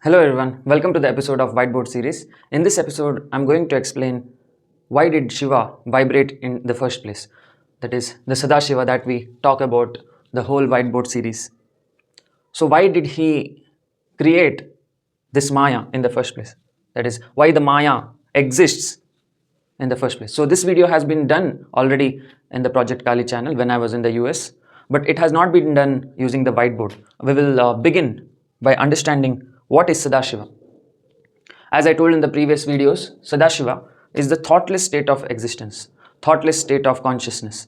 Hello everyone, welcome to the episode of Whiteboard series. In this episode, I'm going to explain why did Shiva vibrate in the first place. That is the Sada Shiva that we talk about the whole Whiteboard series. So why did he create this Maya in the first place? That is why the Maya exists in the first place. So this video has been done already in the Project Kali channel when I was in the US, but it has not been done using the whiteboard. We will begin by understanding what is Sada Shiva. As I told in the previous videos, Sada Shiva is the thoughtless state of existence, thoughtless state of consciousness.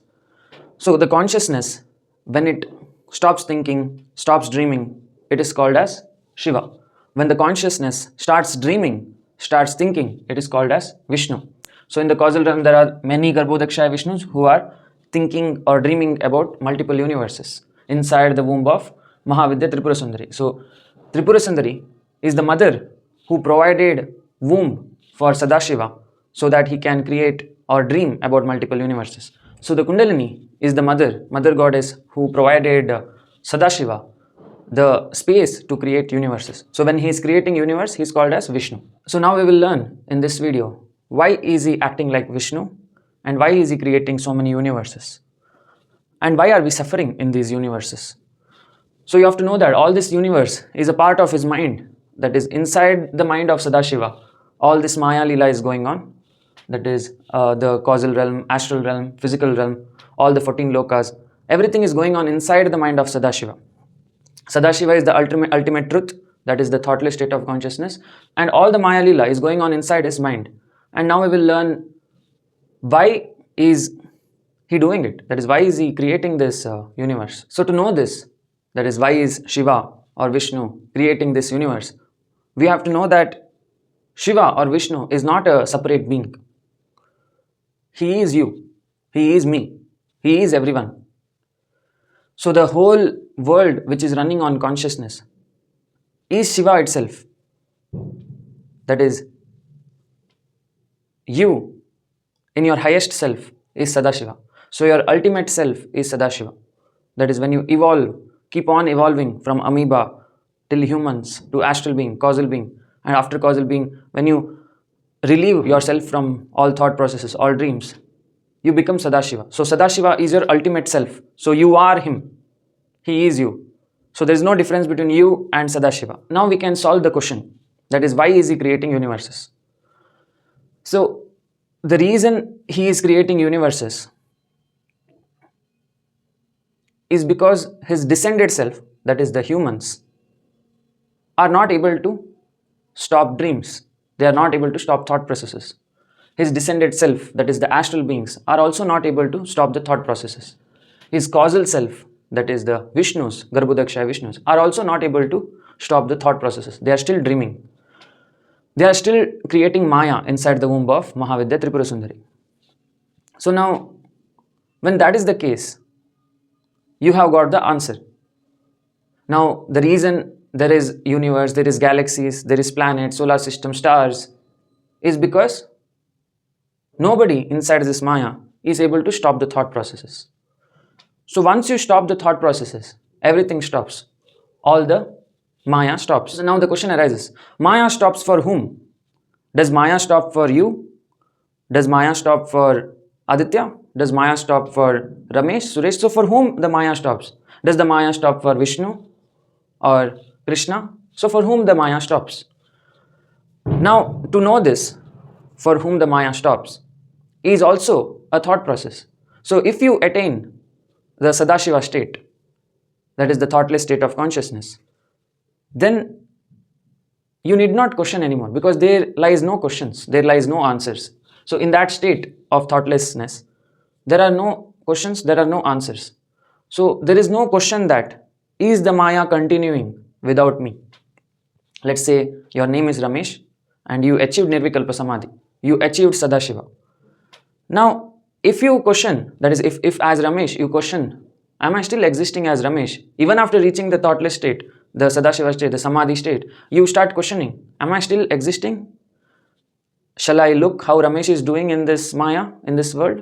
So the consciousness, when it stops thinking, stops dreaming, it is called as Shiva. When the consciousness starts dreaming, starts thinking, it is called as Vishnu. So in the causal realm, there are many Garbhodakshaya Vishnus who are thinking or dreaming about multiple universes inside the womb of Mahavidya Tripura Sundari. So Tripura Sundari is the mother who provided womb for Sadashiva so that he can create or dream about multiple universes. So the Kundalini is the mother goddess who provided Sadashiva the space to create universes. So when he is creating universe, he is called as Vishnu. So now we will learn in this video why is he acting like Vishnu and why is he creating so many universes and why are we suffering in these universes. So you have to know that all this universe is a part of his mind, that is inside the mind of Sadashiva. All this Maya Leela is going on, that is the causal realm, astral realm, physical realm, all the 14 lokas, everything is going on inside the mind of Sadashiva. Sadashiva is the ultimate truth, that is the thoughtless state of consciousness, and all the Maya Leela is going on inside his mind. And now we will learn why is he doing it, that is why is he creating this universe. So to know this, that is why is Shiva or Vishnu creating this universe, we have to know that Shiva or Vishnu is not a separate being. He is you, he is me, he is everyone. So the whole world which is running on consciousness is Shiva itself. That is, you in your highest self is Sadashiva. So your ultimate self is Sadashiva. That is when you evolve, keep on evolving from amoeba till humans to astral being, causal being, and after causal being, when you relieve yourself from all thought processes, all dreams, you become Sadashiva. So Sadashiva is your ultimate self. So you are him. He is you. So there is no difference between you and Sadashiva. Now we can solve the question. That is, why is he creating universes? So the reason he is creating universes is because his descended self, that is the humans, are not able to stop dreams. They are not able to stop thought processes. His descended self, that is the astral beings, are also not able to stop the thought processes. His causal self, that is the Vishnus, Garbhodakshaya Vishnus, are also not able to stop the thought processes. They are still dreaming. They are still creating Maya inside the womb of Mahavidya Tripura Sundari. So now, when that is the case, you have got the answer. Now, the reason there is universe, there is galaxies, there is planets, solar system, stars, is because nobody inside this Maya is able to stop the thought processes. So once you stop the thought processes, everything stops. All the Maya stops. So now the question arises, Maya stops for whom? Does Maya stop for you? Does Maya stop for Aditya? Does Maya stop for Ramesh, Suresh? So for whom the Maya stops? Does the Maya stop for Vishnu or Krishna? So for whom the Maya stops? Now to know this, for whom the Maya stops, is also a thought process. So if you attain the Sadashiva state, that is the thoughtless state of consciousness, then you need not question anymore because there lies no questions, there lies no answers. So in that state of thoughtlessness, there are no questions, there are no answers. So there is no question that, is the Maya continuing without me? Let's say your name is Ramesh and you achieved Nirvikalpa Samadhi, you achieved Sadashiva. Now, if you question, that is if as Ramesh you question, am I still existing as Ramesh? Even after reaching the thoughtless state, the Sadashiva state, the Samadhi state, you start questioning, am I still existing? Shall I look how Ramesh is doing in this Maya, in this world?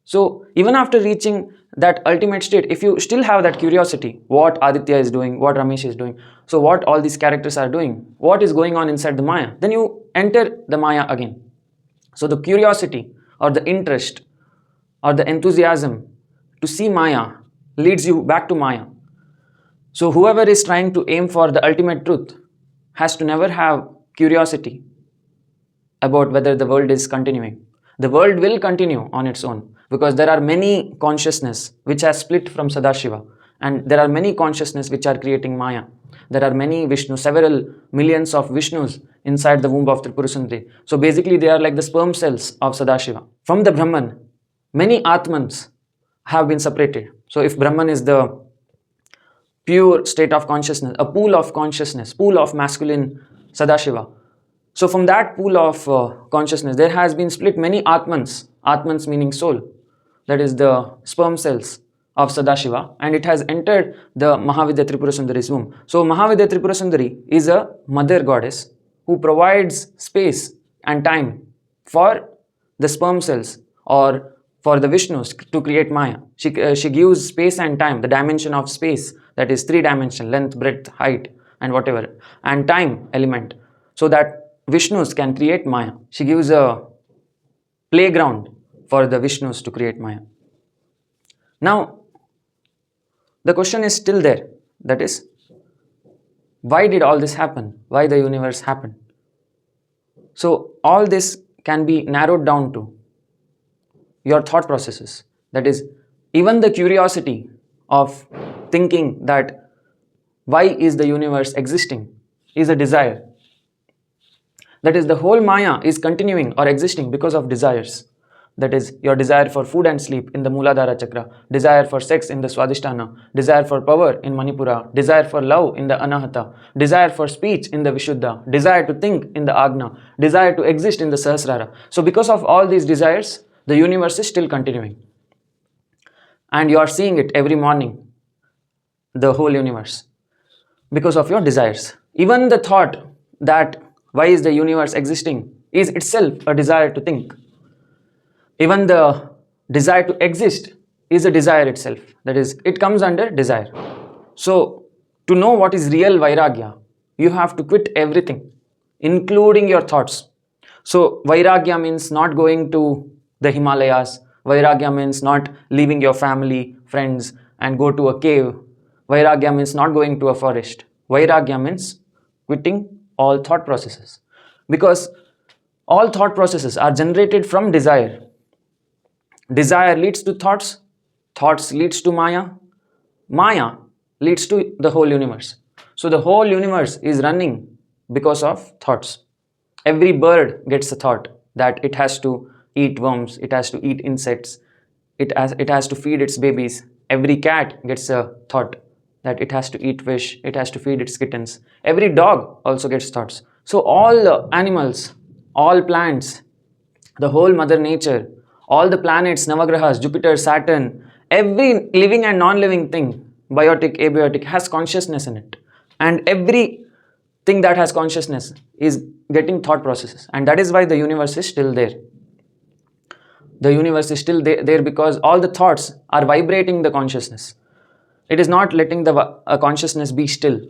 So even after reaching that ultimate state, if you still have that curiosity, what Aditya is doing, what Ramesh is doing, so what all these characters are doing, what is going on inside the Maya, then you enter the Maya again. So the curiosity or the interest or the enthusiasm to see Maya leads you back to Maya. So whoever is trying to aim for the ultimate truth has to never have curiosity about whether the world is continuing. The world will continue on its own because there are many consciousness which has split from Sada Shiva, and there are many consciousness which are creating Maya. There are many Vishnu, several millions of Vishnus inside the womb of Tripura Sundari. So basically they are like the sperm cells of Sada Shiva. From the Brahman, many Atmans have been separated. So if Brahman is the pure state of consciousness, a pool of consciousness, pool of masculine Sadashiva. So from that pool of consciousness, there has been split many Atmans, Atmans meaning soul, that is the sperm cells of Sadashiva, and it has entered the Mahavidya Tripura Sundari's womb. So Mahavidya Tripura Sundari is a mother goddess who provides space and time for the sperm cells or for the Vishnus to create Maya. She gives space and time, the dimension of space, that is 3-dimensional, length, breadth, height, and whatever, and time element, so that Vishnus can create Maya. She gives a playground for the Vishnus to create Maya. Now, the question is still there, that is, why did all this happen? Why the universe happened? So all this can be narrowed down to your thought processes. That is, even the curiosity of thinking that why is the universe existing is a desire. That is, the whole Maya is continuing or existing because of desires. That is, your desire for food and sleep in the Muladhara Chakra, desire for sex in the Swadhisthana, desire for power in Manipura, desire for love in the Anahata, desire for speech in the Vishuddha, desire to think in the Agna, desire to exist in the Sahasrara. So because of all these desires, the universe is still continuing. And you are seeing it every morning, the whole universe, because of your desires. Even the thought that why is the universe existing is itself a desire to think. Even the desire to exist is a desire itself. That is, it comes under desire. So, to know what is real Vairagya, you have to quit everything, including your thoughts. So, Vairagya means not going to the Himalayas. Vairagya means not leaving your family, friends, and go to a cave. Vairagya means not going to a forest. Vairagya means quitting all thought processes. Because all thought processes are generated from desire. Desire leads to thoughts, thoughts leads to Maya, Maya leads to the whole universe. So the whole universe is running because of thoughts. Every bird gets a thought that it has to eat worms, it has to eat insects, it has to feed its babies. Every cat gets a thought that it has to eat fish, it has to feed its kittens. Every dog also gets thoughts. So all animals, all plants, the whole mother nature, all the planets, Navagrahas, Jupiter, Saturn, every living and non-living thing, biotic, abiotic, has consciousness in it. And everything that has consciousness is getting thought processes. And that is why the universe is still there. The universe is still there because all the thoughts are vibrating the consciousness. It is not letting the consciousness be still.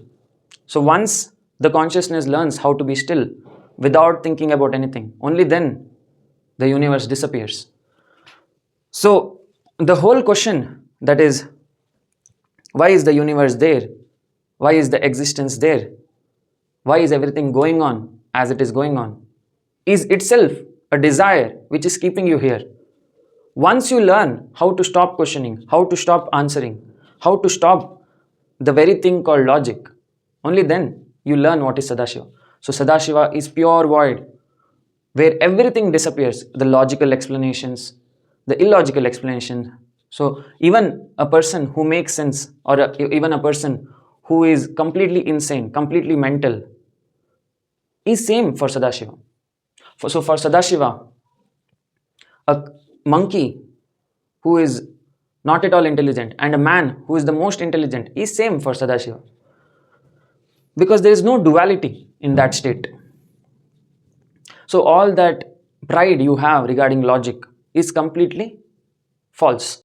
So once the consciousness learns how to be still without thinking about anything, only then the universe disappears. So the whole question, that is, why is the universe there? Why is the existence there? Why is everything going on as it is going on? Is itself a desire which is keeping you here. Once you learn how to stop questioning, how to stop answering, how to stop the very thing called logic, only then you learn what is Sadashiva. So Sadashiva is pure void, where everything disappears, the logical explanations, the illogical explanation. So even a person who makes sense, or even a person who is completely insane, completely mental, is same for Sadashiva. So for Sadashiva, a monkey who is not at all intelligent and a man who is the most intelligent is same for Sadashiva. Because there is no duality in that state. So all that pride you have regarding logic is completely False.